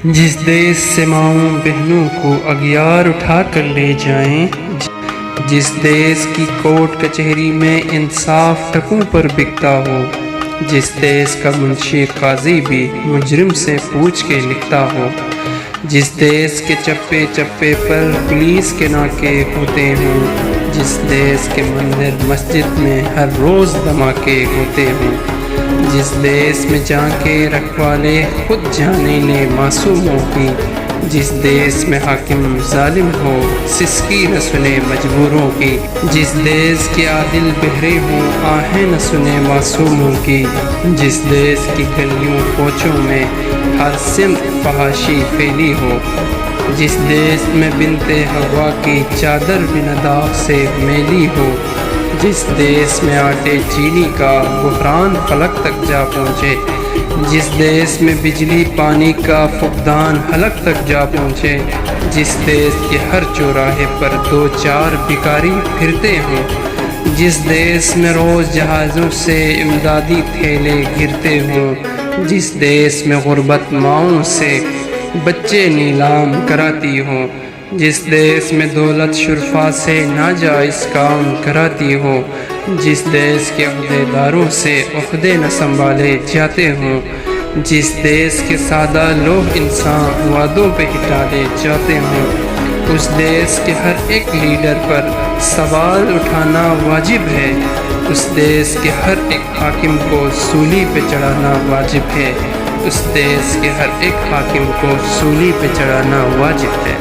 جس دیس سے ماؤں بہنوں کو اغیار اٹھا کر لے جائیں، جس دیس کی کورٹ کچہری میں انصاف ٹکوں پر بکتا ہو، جس دیس کا منشی قاضی بھی مجرم سے پوچھ کے لکھتا ہو، جس دیس کے چپے چپے پر پولیس کے ناکے ہوتے ہوں، جس دیس کے مندر مسجد میں ہر روز دھماکے ہوتے ہوں، جس دیس میں جا کے رکھوالے خود جانے لے معصوموں کی، جس دیس میں حاکم ظالم ہو سسکی نہ سنے مجبوروں کی، جس دیس کے عادل بہرے ہوں آہیں نہ سنے معصوموں کی، جس دیس کی گلیوں کوچوں میں ہر سمت فحاشی پھیلی ہو، جس دیس میں بنت حوا کی چادر بنا داغ سے میلی ہو، جس دیس میں آٹے چینی کا بحران فلک تک جا پہنچے، جس دیس میں بجلی پانی کا فقدان حلق تک جا پہنچے، جس دیس کے ہر چوراہے پر دو چار بھکاری پھرتے ہوں، جس دیس میں روز جہازوں سے امدادی تھیلے گرتے ہوں، جس دیس میں غربت ماؤں سے بچے نیلام کراتی ہوں، جس دیس میں دولت شرفا سے ناجائز کام کراتی ہو، جس دیس کے عہدیداروں سے عہدے نہ سنبھالے جاتے ہوں، جس دیس کے سادہ لوہ انسان وعدوں پہ ہی ڈالے جاتے ہوں، اس دیس کے ہر ایک لیڈر پر سوال اٹھانا واجب ہے، اس دیس کے ہر ایک حاکم کو سولی پہ چڑھانا واجب ہے، اس دیس کے ہر ایک حاکم کو سولی پہ چڑھانا واجب ہے۔